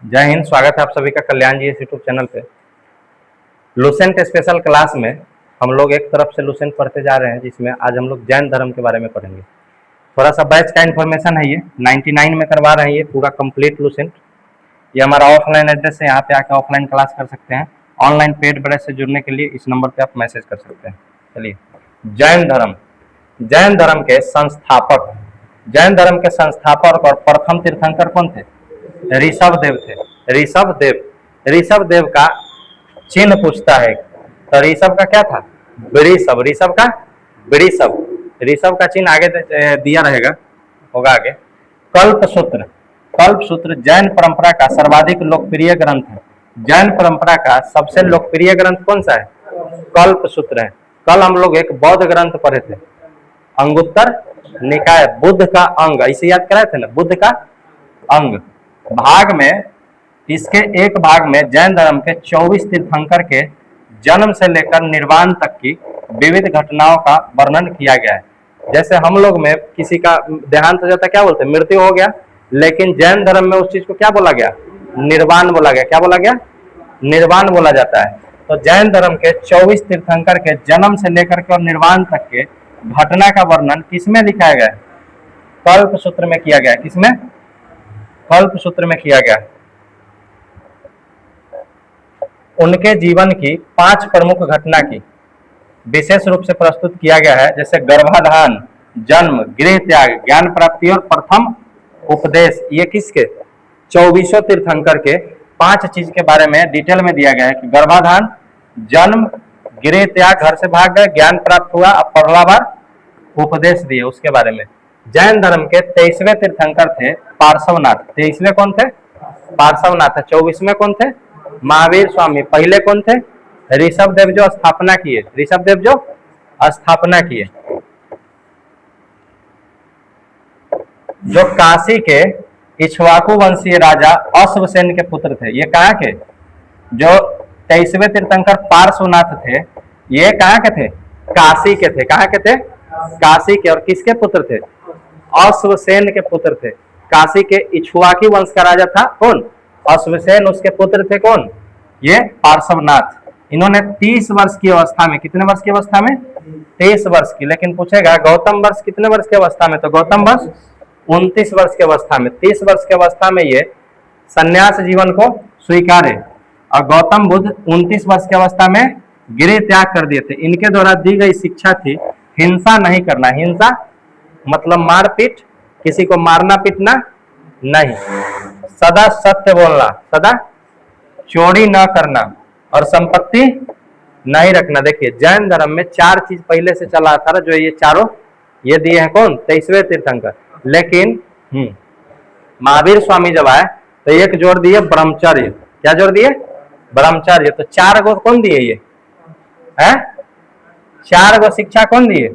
जय हिंद। स्वागत है आप सभी का कल्याण जी इस यूट्यूब चैनल पे। लुसेंट स्पेशल क्लास में हम लोग एक तरफ से लुसेंट पढ़ते जा रहे हैं, जिसमें आज हम लोग जैन धर्म के बारे में पढ़ेंगे। थोड़ा सा बैच का इन्फॉर्मेशन है, ये 99 में करवा रहे हैं, ये पूरा कंप्लीट लुसेंट। ये हमारा ऑफलाइन एड्रेस है, यहाँ पे आकर ऑफलाइन क्लास कर सकते हैं। ऑनलाइन पेड बैच से जुड़ने के लिए इस नंबर पर आप मैसेज कर सकते हैं। चलिए, जैन धर्म के संस्थापक, जैन धर्म के संस्थापक और प्रथम तीर्थंकर कौन थे? ऋषभ देव थे। ऋषभ देव का चिन्ह पूछता है, तो ऋषभ का क्या था? ऋषभ का चिन्ह आगे दिया रहेगा, होगा आगे। कल्पसूत्र जैन परंपरा का सर्वाधिक लोकप्रिय ग्रंथ है। जैन परंपरा का सबसे लोकप्रिय ग्रंथ कौन सा है? कल्पसूत्र है। कल हम लोग एक बौद्ध ग्रंथ पढ़े थे, अंगुत्तर निकाय, बुद्ध का अंग, इसे याद कराए थे ना, बुद्ध का अंग। भाग में, इसके एक भाग में जैन धर्म के 24 तीर्थंकर के जन्म से लेकर निर्वाण तक की विविध घटनाओं का वर्णन किया गया है। जैसे हम लोग में किसी का देहांत हो जाता है, क्या बोलते हैं? मृत्यु हो गया। लेकिन जैन धर्म में उस चीज को क्या बोला गया? निर्वाण बोला गया। क्या बोला गया? निर्वाण बोला जाता है। तो जैन धर्म के 24 तीर्थंकर के जन्म से लेकर के और निर्वाण तक के घटना का वर्णन किसमें लिखा गया है? कल्पसूत्र में किया गया है। किसमें? कल्पसूत्र में किया गया। उनके जीवन की 5 प्रमुख घटना की विशेष रूप से प्रस्तुत किया गया है, जैसे गर्भाधान, जन्म, गृह त्याग, ज्ञान प्राप्ति और प्रथम उपदेश। ये किसके? 24 तीर्थंकर के 5 चीज के बारे में डिटेल में दिया गया है कि गर्भाधान, जन्म, गृह त्याग, घर से भाग गए, ज्ञान प्राप्त हुआ, अब पहला बार उपदेश दिए, उसके बारे में। जैन धर्म के 23वें तीर्थंकर थे पार्श्वनाथ। 23वें कौन थे? पार्श्वनाथ। 24वें कौन थे? महावीर स्वामी। पहले कौन थे? ऋषभ देव, जो स्थापना किए। ऋषभ देव जो स्थापना किए, जो काशी के इक्ष्वाकु वंशीय राजा अश्वसेन के पुत्र थे। ये कहाँ के? जो 23वें तीर्थंकर पार्श्वनाथ थे, ये कहाँ के थे? काशी के थे। कहाँ के थे? काशी के। और किसके पुत्र थे? अश्वसेन के पुत्र थे। काशी के इक्ष्वाकु वंश का राजा था कौन? अश्वसेन। उसके पुत्र थे कौन? ये पार्श्वनाथ। इन्होंने 30 वर्ष की अवस्था में, कितने वर्ष की अवस्था में? 23 वर्ष की। लेकिन पूछेगा गौतम वर्ष कितने वर्ष की अवस्था में? तो गौतम वर्ष 29 वर्ष की अवस्था में। 30 वर्ष की अवस्था में ये संन्यास जीवन को स्वीकारे, और गौतम बुद्ध 29 वर्ष की अवस्था में गृह त्याग कर दिए थे। इनके द्वारा दी गई शिक्षा थी हिंसा नहीं करना। हिंसा मतलब मारपीट, किसी को मारना पीटना नहीं, सदा सत्य बोलना, सदा चोरी न करना, और संपत्ति नहीं रखना। देखिए, जैन धर्म में 4 चीज पहले से चला आता था, जो ये चारों ये दिए हैं कौन? 23वें तीर्थंकर। लेकिन महावीर स्वामी जब आए तो एक जोड़ दिए ब्रह्मचर्य। क्या जोड़ दिए? ब्रह्मचर्य। तो 4 गो कौन दिए? ये है 4 गो शिक्षा कौन दिए?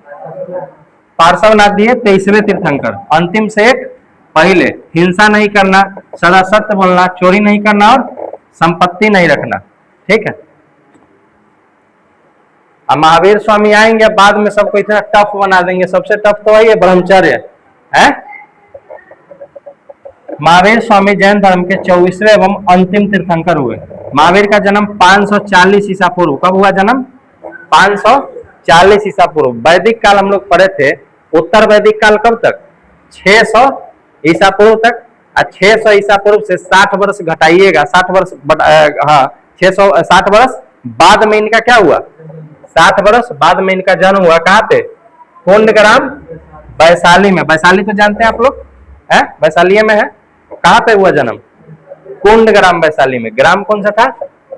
पार्श्वनाथ दिए, 23वें तीर्थंकर। अंतिम से एक पहले, हिंसा नहीं करना, सदा सत्य बोलना, चोरी नहीं करना, और संपत्ति नहीं रखना। ठीक है। अब महावीर स्वामी आएंगे, बाद में सबको इतना टफ बना देंगे। सबसे टफ तो वही है, ब्रह्मचर्य है। महावीर स्वामी जैन धर्म के 24वें एवं अंतिम तीर्थंकर हुए। महावीर का जन्म 540 ईसा पूर्व। कब हुआ जन्म? 540 ईसा पूर्व। वैदिक काल हम लोग पढ़े थे। उत्तर वैदिक काल कब तक? 600 ईसा पूर्व तक। 600 ईसा पूर्व से 60 वर्ष घटाइएगा, 60 वर्ष 660 वर्ष बाद में इनका क्या हुआ? 60 वर्ष बाद में इनका जन्म हुआ। कहाँ पे? कुंडग्राम, वैशाली में। वैशाली तो जानते हैं आप लोग, है वैशाली में है। कहाँ पे हुआ जन्म? कुंडग्राम, वैशाली में। ग्राम कौन सा था?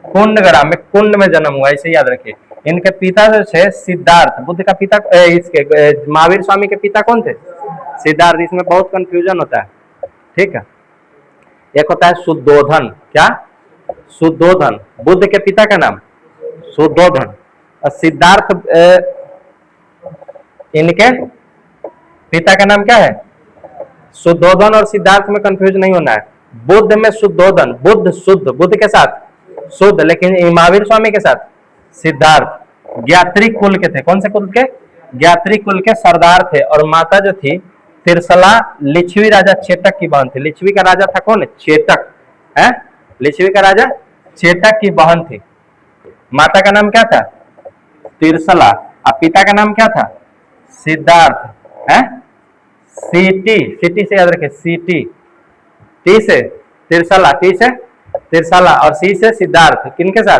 कुंडग्राम में। कुंड में जन्म हुआ, इसे याद रखिए। इनके पिता जो थे सिद्धार्थ, बुद्ध का पिता, इसके महावीर स्वामी के पिता कौन थे? सिद्धार्थ। इसमें बहुत कंफ्यूजन होता है, ठीक है। एक होता है शुद्धोधन। क्या? शुद्धोधन। बुद्ध के पिता का नाम शुद्धोधन, और सिद्धार्थ इनके पिता का नाम क्या है? शुद्धोधन। और सिद्धार्थ में कंफ्यूज नहीं होना है। बुद्ध में शुद्धोधन, बुद्ध शुद्ध, बुद्ध के साथ शुद्ध, लेकिन महावीर स्वामी के साथ सिद्धार्थ। ज्ञात्री कुल के थे। कौन से कुल के? ज्ञात्री कुल के सरदार थे। और माता जो थी तिरसला लिच्छवी राजा चेतक की बहन थी। लिच्छवी का राजा था कौन? चेतक है। लिच्छवी का राजा चेतक की बहन थी। माता का नाम क्या था? तिरसला। और पिता का नाम क्या था? सिद्धार्थ है। सीटी, सीटी से याद रखे, सीटी। टी से तिरसला, टी से तिरसला और सी से सिद्धार्थ। किनके साथ?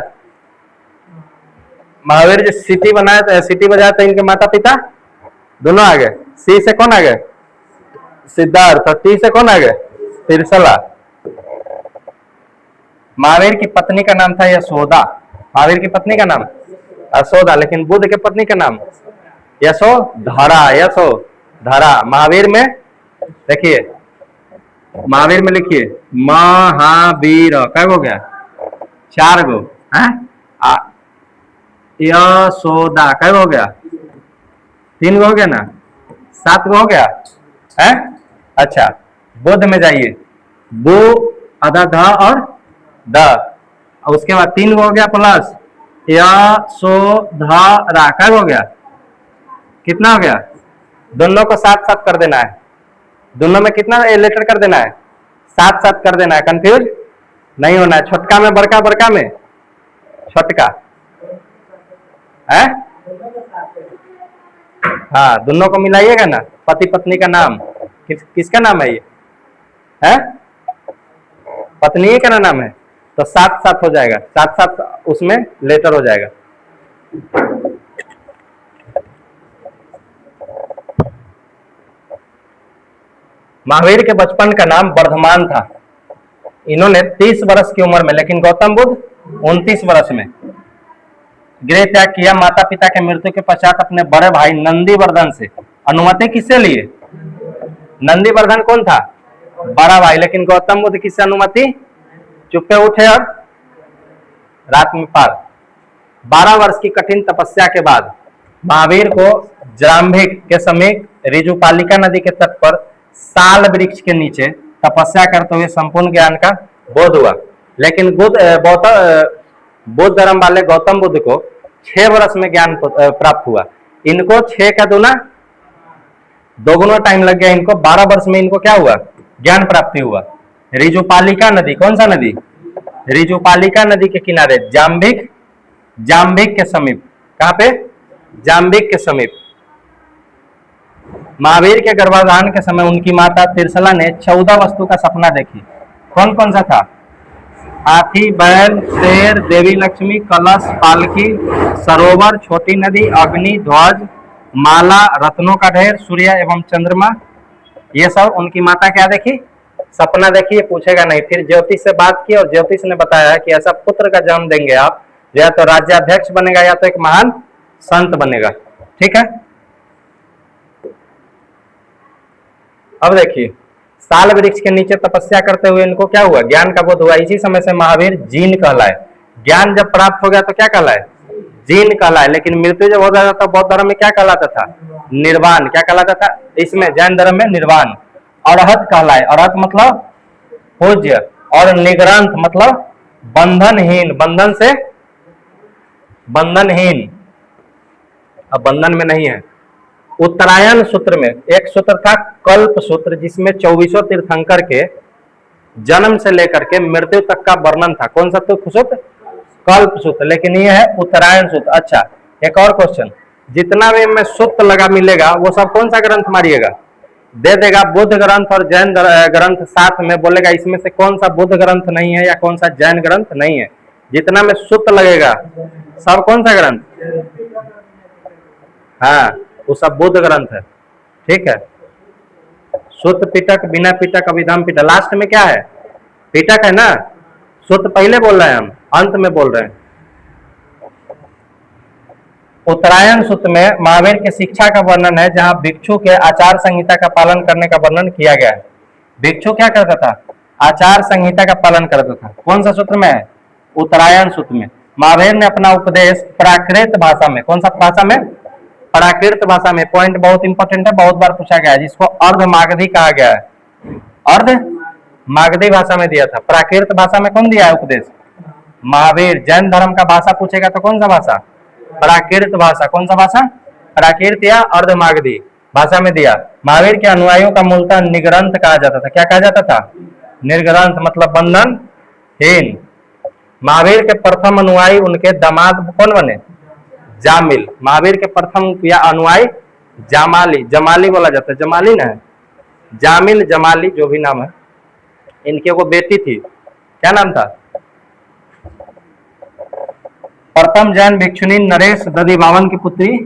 महावीर जी सिटी बनाया था, सिटी बजाया था, इनके माता पिता दोनों आ गए। सी से कौन आ गए? सिद्धार्थ। और टी से कौन आ गए? तिरसला। महावीर की पत्नी का नाम था यशोदा। महावीर की पत्नी का नाम यशोदा, लेकिन बुद्ध के पत्नी का नाम यशोधरा। यशोधरा। महावीर में देखिए, महावीर में लिखिए महावीर, क्या हो गया? 4 गो है। यशोदा क्या हो गया? 3 गो हो गया ना, 7 गो हो गया है। अच्छा, बुद्ध में जाइए, बु आधा ध और द, और उसके बाद 3 गो हो गया प्लस यशोधरा, क्या हो गया? कितना हो गया? दोनों को 7-7 कर देना है। दोनों में कितना लेटर कर देना है? 7-7 कर देना है। कंफ्यूज नहीं होना है। छोटका में बड़का, बड़का में छोटका है। हाँ, दोनों को मिलाइएगा ना। पति पत्नी का नाम किसका नाम है? ये है पत्नी का नाम है, तो 7-7 हो जाएगा। 7-7 उसमें लेटर हो जाएगा। महावीर के बचपन का नाम वर्धमान था। इन्होंने 30 वर्ष की उम्र में, लेकिन गौतम बुद्ध 29 वर्ष में गृह त्याग किया। माता पिता के मृत्यु के पश्चात अपने बड़े भाई नंदीवर्धन से अनुमति किससे लिए? नंदीवर्धन कौन था? बड़ा भाई। लेकिन गौतम बुद्ध किससे अनुमति? चुप्पे उठे और रात में पार। 12 वर्ष की कठिन तपस्या के बाद महावीर को जाम्भिक के समीप ऋजुपालिका नदी के तट पर साल वृक्ष के नीचे तपस्या करते हुए संपूर्ण ज्ञान का बोध हुआ। लेकिन बौद्ध धर्म वाले गौतम बुद्ध को 6 वर्ष में ज्ञान प्राप्त हुआ। इनको 6 का दोगुना टाइम लग गया। इनको 12 वर्ष में इनको क्या हुआ? ज्ञान प्राप्ति हुआ। ऋजुपालिका नदी, कौन सा नदी? ऋजुपालिका नदी के किनारे जाम्भिक के समीप। कहां पे? जाम्भिक के समीप। महावीर के गर्भाधान के समय उनकी माता तिरसला ने 14 वस्तु का सपना देखी। कौन कौन सा था? हाथी, बैल, शेर, देवी लक्ष्मी, कलश, पालकी, सरोवर, छोटी नदी, अग्नि, ध्वज, माला, रत्नों का ढेर, सूर्य एवं चंद्रमा। ये सब उनकी माता क्या देखी? सपना देखी। ये पूछेगा नहीं। फिर ज्योतिष से बात की और ज्योतिष ने बताया कि ऐसा पुत्र का जन्म देंगे आप, या तो राज्याध्यक्ष बनेगा या तो एक महान संत बनेगा। ठीक है। अब देखिए, साल वृक्ष के नीचे तपस्या करते हुए इनको क्या हुआ? ज्ञान का बोध हुआ। इसी समय से महावीर जीन कहलाए। ज्ञान जब प्राप्त हो गया तो क्या कहलाए? जीन कहलाए। लेकिन मृत्यु जब हो जाता तो बौद्ध धर्म में क्या कहलाता था? निर्वाण। क्या कहलाता था? इसमें जैन धर्म में निर्वाण। अरहत कहलाए। अरहत मतलब पूज्य, और निग्रंथ मतलब बंधनहीन। बंधन से बंधनहीन, अब बंधन में नहीं है। उत्तरायण सूत्र में एक सूत्र था कल्प सूत्र, जिसमें 24 तीर्थंकर के जन्म से लेकर के मृत्यु तक का वर्णन था। कौन सा सूत्र? कल्प सूत्र। लेकिन ये है उत्तरायण सूत्र। अच्छा, एक और क्वेश्चन, जितना भी में सूत्र लगा मिलेगा वो सब कौन सा ग्रंथ मारिएगा? दे देगा बुद्ध ग्रंथ और जैन ग्रंथ साथ में, बोलेगा इसमें से कौन सा बुद्ध ग्रंथ नहीं है या कौन सा जैन ग्रंथ नहीं है। जितना में सूत्र लगेगा सब कौन सा ग्रंथ? हाँ, वो सब बुद्ध ग्रंथ है। ठीक है। सुत्त पिटक, बिना पिटक, अभिधम पिटक। लास्ट में क्या है? पिटक है ना। सुत्त पहले बोल रहे हैं, हम अंत में बोल रहे हैं। उत्तरायण सूत्र में महावीर की शिक्षा का वर्णन है, जहां भिक्षु के आचार संहिता का पालन करने का वर्णन किया गया है। भिक्षु क्या करता था? आचार संहिता का पालन करता था। कौन सा सूत्र में है? उत्तरायण सूत्र में। महावीर ने अपना उपदेश प्राकृत भाषा में, कौन सा भाषा में? प्राकृत भाषा में। पॉइंट बहुत इंपॉर्टेंट है, बहुत बार पूछा गया है, जिसको अर्धमागधी कहा गया है। अर्धमागधी भाषा में दिया था। प्राकृत भाषा में कौन दिया है उपदेश? महावीर। जैन धर्म का भाषा पूछेगा तो कौन सा भाषा? प्राकृत भाषा। कौन सा भाषा? प्राकृत या अर्धमागधी भाषा में दिया। महावीर के अनुयायियों का मूलतः निग्रंथ कहा जाता था। क्या कहा जाता था? निर्ग्रंथ मतलब बंधन हिन। महावीर के प्रथम अनुयायी उनके दामाद कौन बने? जामिल। महावीर के प्रथम या अनुयायी जमाली, जमाली बोला जाता है, जमाली ना है, जामिल जमाली जो भी नाम है। इनके वो बेटी थी, क्या नाम था? प्रथम जैन भिक्षुनी नरेश दधिबावन की पुत्री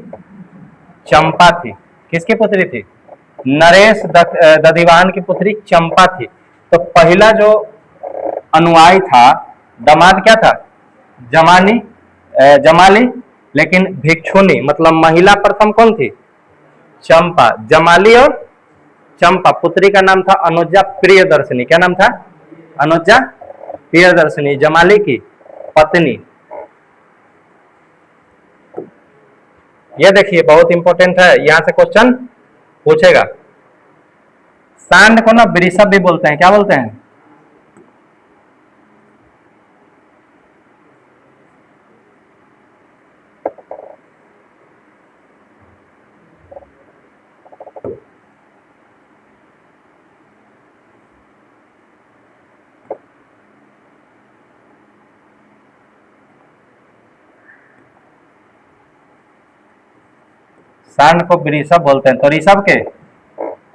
चंपा थी। किसकी पुत्री थी? नरेश दधिबावन की पुत्री चंपा थी। तो पहला जो अनुयायी था, दामाद क्या था? जमानी, जमाली, लेकिन भिक्षुनी मतलब महिला प्रथम कौन थी? चंपा। जमाली और चंपा, पुत्री का नाम था अनुजा प्रियदर्शनी। क्या नाम था? अनुजा प्रियदर्शनी, जमाली की पत्नी। यह देखिए बहुत इंपॉर्टेंट है, यहां से क्वेश्चन पूछेगा। सांड को ना वृषभ भी बोलते हैं, क्या बोलते हैं? सांड को वृषभ बोलते हैं। तो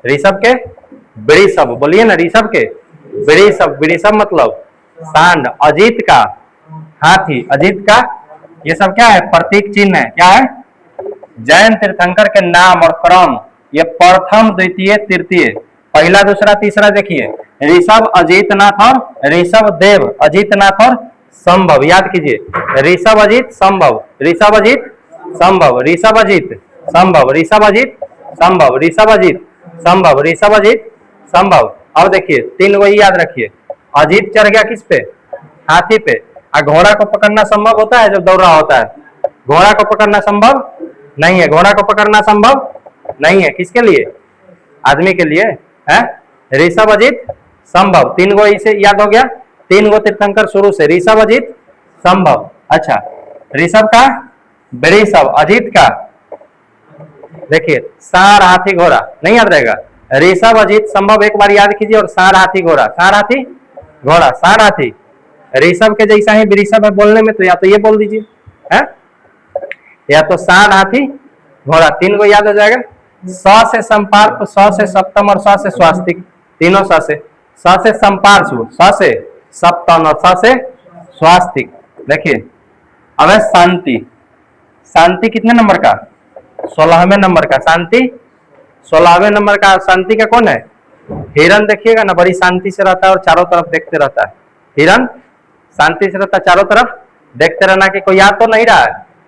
ऋषभ के वृषभ बोलिए ना, ऋषभ के वृषभ। वृषभ मतलब सांड। अजीत का हाथी, अजीत का, ये सब क्या है? प्रतीक चिन्ह है। क्या है? जैन तीर्थंकर के नाम और क्रम, ये प्रथम द्वितीय तृतीय, पहला दूसरा तीसरा। देखिए ऋषभ अजीतनाथ और ऋषभ देव, अजीतनाथ और संभव, याद कीजिए। ऋषभ अजीत संभव, ऋषभ अजीत संभव, ऋषभ अजीत संभव, ऋषभ अजीत संभव, ऋषभ अजीत संभव, ऋषभ अजीत संभव। अब देखिए तीन वही याद रखिए। अजीत चढ़ गया किस पे? हाथी पे। और घोड़ा को पकड़ना संभव होता है जब दौड़ रहा होता है? घोड़ा को पकड़ना संभव नहीं है, घोड़ा को पकड़ना संभव नहीं है। किसके लिए? आदमी के लिए है। ऋषभ अजीत संभव, तीन गो इसे याद हो गया। तीन गो तीर्थंकर शुरू से, ऋषभ अजीत संभव। अच्छा, ऋषभ का वृषभ, अजीत का देखिए सार हाथी घोड़ा, नहीं याद रहेगा। ऋषभ अजीत संभव एक बार याद कीजिए, और सार हाथी घोड़ा, सार हाथी घोड़ा, सार हाथी। ऋषभ के जैसा ही वृषभ है बोलने में, तो या तो ये बोल दीजिए है, या तो सार हाथी घोड़ा, तीन को याद हो जाएगा। स से संपार्श्व, स से सप्तम और स से स्वास्तिक, तीनों स से संपार्श्व, स से सप्तम और स से स्वास्तिक। देखिए अब है शांति। शांति कितने नंबर का? 16वें नंबर का। शांति 16वें नंबर का। शांति का कौन है? हिरण। देखिएगा ना, बड़ी शांति से रहता है और चारों तरफ देखते रहता है। हिरण शांति से रहता है, चारों तरफ देखते रहना कि कोई याद तो नहीं रहा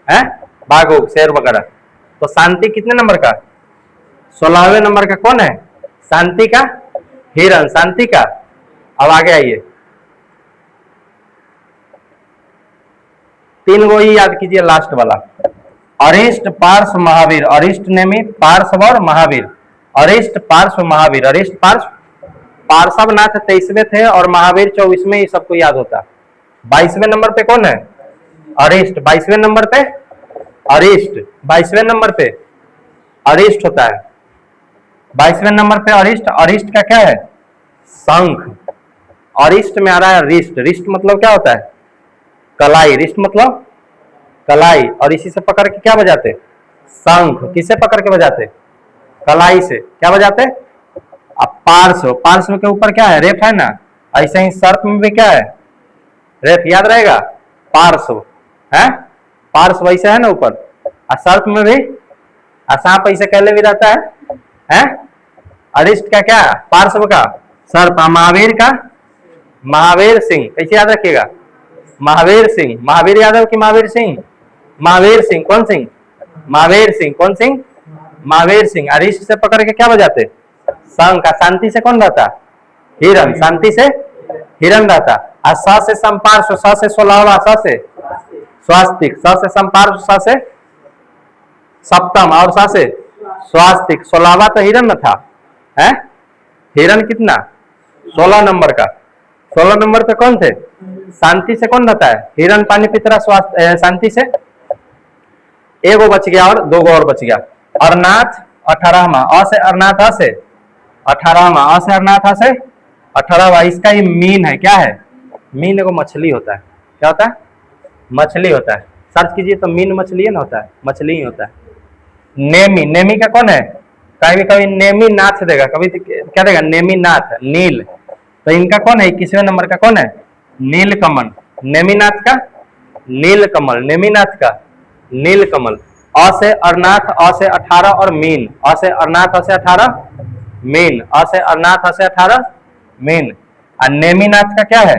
है, बाघ शेर वगैरह। तो शांति कितने नंबर का? 16वें नंबर का। कौन है? शांति का हिरण, शांति का। अब आगे आइए, तीन गो ही याद कीजिए लास्ट वाला। अरिष्ट पार्श्व महावीर, अरिष्ट नेमी पार्श्व और महावीर, अरिष्ट पार्श्व महावीर, अरिष्ट पार्श्व पार्श्वनाथ 23वें थे और महावीर 24वें, ये सबको याद होता। 22वें नंबर पे कौन है? अरिष्ट। 22वें नंबर पे अरिष्ट, 22वें नंबर पे अरिष्ट होता है। 22वें नंबर पे अरिष्ट। अरिष्ट का क्या है? शंख। अरिष्ट में आ रहा है रिष्ट। रिष्ट मतलब क्या होता है? कलाई। रिष्ट मतलब कलाई, और इसी से पकड़ के क्या बजाते? शंख। किससे पकड़ के बजाते? कलाई से। क्या बजाते? अब पार्श्व, पार्श्व के ऊपर क्या है? रेफ है ना। ऐसे ही सर्प में भी क्या है? रेफ, याद रहेगा। पार्श्व है, पार्श्व ऐसे है ना ऊपर, और सर्प में भी सांप ऐसे कहले भी रहता है? अरिष्ट का क्या? पार्श्व का सर्प। महावीर का महावीर सिंह, कैसे याद रखिएगा? महावीर सिंह। महावीर यादव की महावीर सिंह? महावीर सिंह। कौन सिंह? महावीर सिंह। कौन सिंह? महावीर सिंह। अरिष्ट से पकड़ के क्या बजाते? शंख। शांति से कौन रहता? हिरण। शांति से हिरण रहता। और स से संपार्श्व, स से 16वां, स से स्वास्तिक, स से संपार्श्व, स से सप्तम और स से स्वास्तिक। 16वां तो हिरण न था, है? हिरण कितना? 16 नंबर का। 16 नंबर पे कौन थे? शांति से कौन रहता है? हिरण पानी पीता रहा स्वास्थ्य शांति से। एगो बच गया और दो गो और बच गया। अरनाथ 18वां, अ से अरनाथ, अ से 18वां, अ से अरनाथ, अ से 18वां। इसका ये मीन है, क्या है? मीन एगो मछली होता है। क्या होता है? मछली होता है। सर्च कीजिए तो मीन मछली है ना, होता है, मछली ही होता है। नेमी, नेमी का कौन है? कभी कभी नेमी नाथ देगा, कभी क्या देगा? नेमी नाथ, नील। तो इनका कौन है? 21वें नंबर का कौन है? नीलकमल। नेमीनाथ का नीलकमल, नेमीनाथ का नीलकमल। अ से अरनाथ, अ से 18 और मीन, अ से अरनाथ, अ से 18 मीन, अ से अरनाथ, अ से 18 मीन। और नेमीनाथ का क्या है?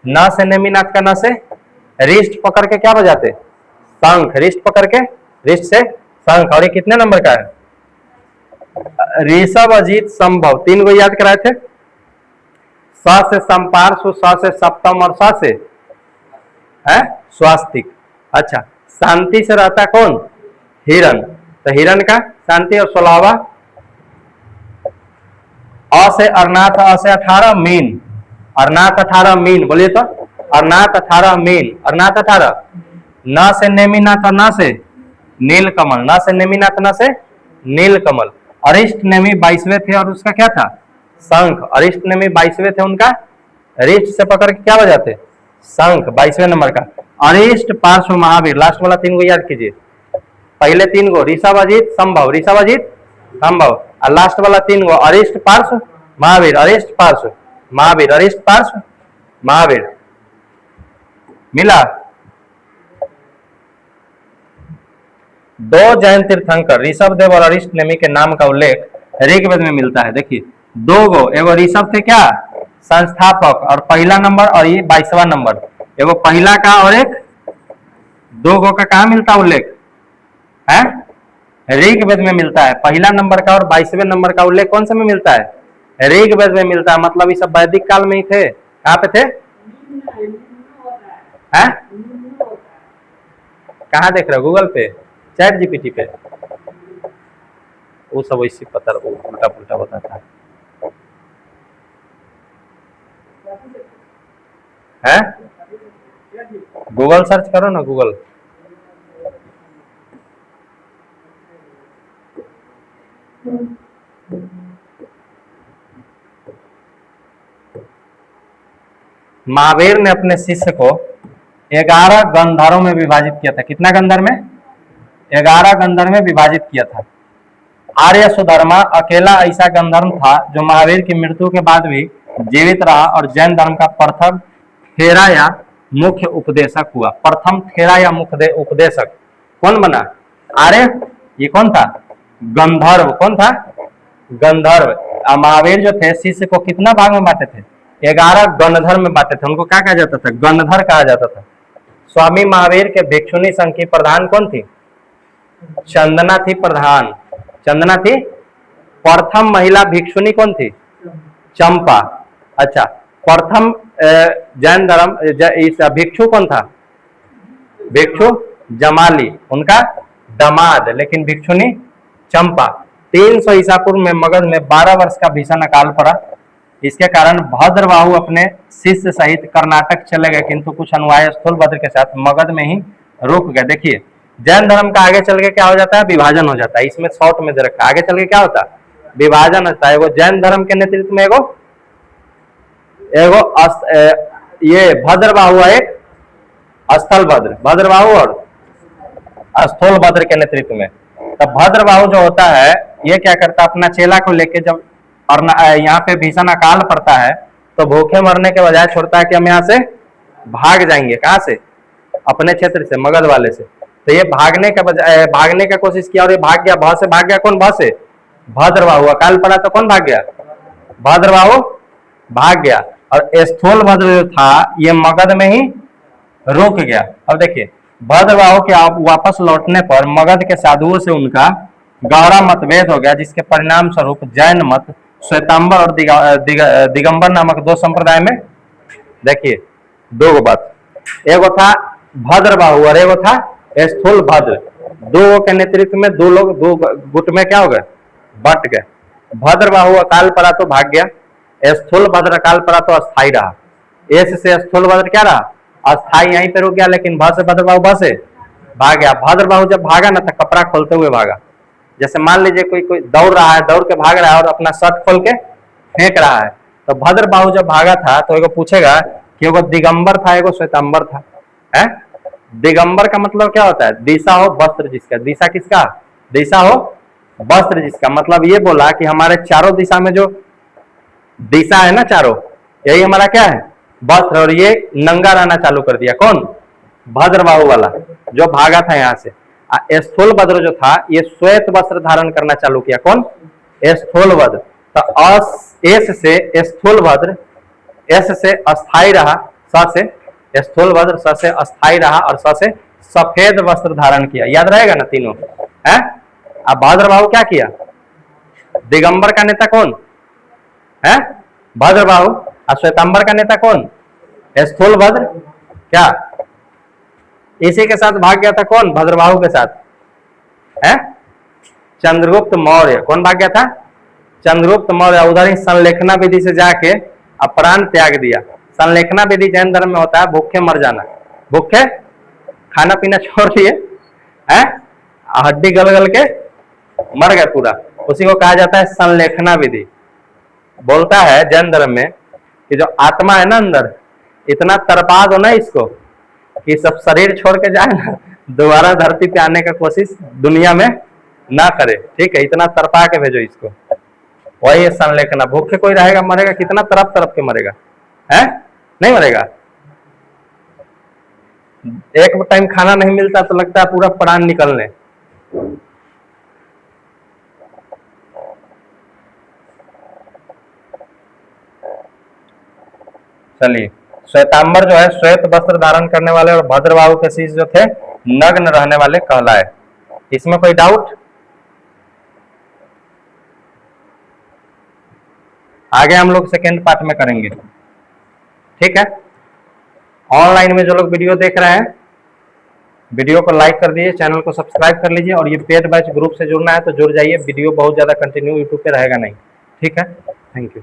न से नेमीनाथ का, न से रिष्ट पकड़ के क्या बजाते? शंख। रिष्ट पकड़ के, रिष्ट से शंख। और ये कितने नंबर का है? ऋषभ, अजीत, संभव, तीन को याद कराए थे। स से संपार्श्व, स से सप्तम और स से है स्वास्तिक। अच्छा, शांति से रहता कौन? हिरण। तो हिरण का शांति। और 16वां अ से अरनाथ, अ से 18 मीन, अरनाथ 18 मीन, बोलिए तो। अरनाथ 18 मीन, अरनाथ 18। न से नेमिनाथ और न से नीलकमल, न से नेमिनाथ, न से नीलकमल। अरिष्ट नेमि 22वें थे और उसका क्या था? शंख। अरिष्ट नेमि 22वें थे, उनका रिष्ट से पकड़ के क्या बजाते? शंख, 22वें नंबर का। अरिष्ट, पार्श्व, महावीर, लास्ट वाला तीन को याद कीजिए। पहले तीन को ऋषभ, अजीत, संभव, ऋषभ, अजीत, संभव। और लास्ट वाला तीन को अरिष्ट, पार्श्व, महावीर, अरिष्ट, पार्श्व, महावीर, अरिष्ट, पार्श्व, महावीर। मिला? दो जैन तीर्थंकर ऋषभ देव और अरिष्ट नेमि के नाम का उल्लेख ऋग्वेद में मिलता है। देखिए, दो गो, एगो ऋषभ थे क्या? संस्थापक, और पहला नंबर, और ये 22वां नंबर। एगो पहला का और एक दो गो का कहा मिलता उल्लेख है? ऋग्वेद में मिलता है। पहला नंबर का और 22वें नंबर का उल्लेख कौन से में मिलता है? ऋग्वेद में मिलता है। मतलब ये सब वैदिक काल में ही थे। कहाँ पे थे? है? कहाँ देख रहे हो? गूगल पे, चैट जीपीटी पे? वो सब वैसे पता, उल्टा पुल्टा बताता है। गूगल सर्च करो ना, गूगल। महावीर ने अपने शिष्य को 11 गंधर्वों में विभाजित किया था। कितना गंधर्व में? 11 गंधर्व में विभाजित किया था। आर्य सुधर्मा अकेला ऐसा गंधर्व था जो महावीर की मृत्यु के बाद भी जीवित रहा और जैन धर्म का प्रथम थेरा या मुख्य उपदेशक हुआ। प्रथम थेरा या मुख्य उपदेशक कौन बना? आर्य। ये कौन था? गंधर्व। कौन था? गंधर्व। महावीर जो थे शिष्य को कितना भाग में बांटे थे? 11 गणधर में बांटे थे। उनको क्या कहा जाता था? गणधर कहा जाता था। स्वामी महावीर के भिक्षुणी संघ की प्रधान कौन थी? चंदना थी प्रधान। चंदना थी। प्रथम महिला भिक्षुणी कौन थी? चंपा। अच्छा, प्रथम जैन धर्म इस भिक्षु कौन था? भिक्षु जमाली, उनका दामाद, लेकिन भिक्षुणी चंपा। 300 ईसा पूर्व में मगध में 12 वर्ष का भीषण अकाल पड़ा। इसके कारण भद्रबाहु अपने शिष्य सहित कर्नाटक चले गए, किंतु कुछ अनुयायी स्थूलभद्र के साथ मगध में ही रुक गए। देखिए, जैन धर्म का आगे चल के क्या हो जाता है? विभाजन हो जाता है। इसमें शॉर्ट में दे रखा है, आगे चल के क्या होता है? विभाजन होता है। एगो जैन धर्म के नेतृत्व में एगो ये भद्रबाहु, एक स्थलभद्र, भद्रबाहु और स्थूलभद्र के नेतृत्व में। तब भद्रबाहु जो होता है, ये क्या करता है? अपना चेला को लेके जब और यहाँ पे भीषण अकाल पड़ता है तो भूखे मरने के बजाय छोड़ता है कि हम यहाँ से भाग जाएंगे। कहाँ से? अपने क्षेत्र से, मगध वाले से। तो ये भागने के बजाय भागने का कोशिश किया और ये भाग गया। भौ से भाग गया। कौन? भौ से भद्रबाहु। अकाल पड़ा तो कौन भाग गया? भद्रबाहु भाग गया। और स्थूलभद्र जो था ये मगध में ही रुक गया। अब देखिए, भद्रबाहु के वापस लौटने पर मगध के साधुओं से उनका गहरा मतभेद हो गया, जिसके परिणाम स्वरूप जैन मत श्वेतांबर और दिगंबर नामक दो संप्रदाय में, देखिए दो बात, एगो था भद्रबाहु और एगो था स्थूलभद्र। दो के नेतृत्व में दो लोग दो गुट में क्या हो गए? बट गए। भद्रबाहु अकाल पड़ा तो भाग गया, स्थूलभद्र अकाल पड़ा तो अस्थायी रहा। एस से स्थूलभद्र क्या रहा? अस्थायी, यहीं पे रुक गया। लेकिन भ से भद्रबाहु भ से भाग गया। भद्रबाहु जब भागा ना तो कपड़ा खोलते हुए भागा। जैसे मान लीजिए कोई दौड़ रहा है, दौड़ के भाग रहा है और अपना शर्ट खोल के फेंक रहा है, तो भद्रबाहु जब भागा था तो एगो पूछेगा कि वो दिगंबर था, एगो श्वेतांबर था। है दिगंबर का मतलब क्या होता है? दिशा हो वस्त्र जिसका। दिशा किसका? दिशा हो वस्त्र जिसका। मतलब ये बोला कि हमारे चारों दिशा में जो दिशा है ना चारों, यही हमारा क्या है? वस्त्र। और ये नंगा रहना चालू कर दिया कौन? भद्रबाहु वाला जो भागा था यहाँ से। स्थूलभद्र जो था ये श्वेत वस्त्र धारण करना चालू किया। कौन? स्थूलभद्र। तो एस से स्थूलभद्र, एस से अस्थाई रहा, स से स्थूलभद्र, स से अस्थाई रहा और स से सफेद वस्त्र धारण किया। याद रहेगा ना तीनों है। अब भद्रबाहु क्या किया? दिगंबर का नेता कौन है? भद्रबाहु। और श्वेतांबर का नेता कौन? स्थूलभद्र। क्या इसी के साथ भाग गया था? कौन? भद्रबाहु के साथ है चंद्रगुप्त मौर्य। कौन भाग गया था? चंद्रगुप्त मौर्य। उधर ही संलेखना विधि से जाके प्राण त्याग दिया। संलेखना विधि जैन धर्म में होता है भूखे मर जाना। भूखे खाना पीना छोड़ दिए है, हड्डी गल गल के मर गए पूरा, उसी को कहा जाता है संलेखना विधि। बोलता है जैन धर्म में कि जो आत्मा है ना अंदर, इतना तरपा दो ना इसको कि सब शरीर छोड़ के जाए ना, दोबारा धरती पे आने का कोशिश दुनिया में ना करे। ठीक है, इतना तरपा के भेजो इसको। वही है संलेखना। भूखे कोई रहेगा मरेगा, कितना तरफ तरफ के मरेगा है? नहीं मरेगा। एक टाइम खाना नहीं मिलता तो लगता है पूरा प्राण निकलने। चलिए, श्वेतांबर जो है श्वेत वस्त्र धारण करने वाले और भद्रबाहु के शीश जो थे नग्न रहने वाले कहलाए। इसमें कोई डाउट? आगे हम लोग सेकेंड पार्ट में करेंगे। ठीक है, ऑनलाइन में जो लोग वीडियो देख रहे हैं वीडियो को लाइक कर दीजिए, चैनल को सब्सक्राइब कर लीजिए और ये पेड बैच ग्रुप से जुड़ना है तो जुड़ जाइए। वीडियो बहुत ज्यादा कंटिन्यू यूट्यूब पे रहेगा नहीं। ठीक है, थैंक यू।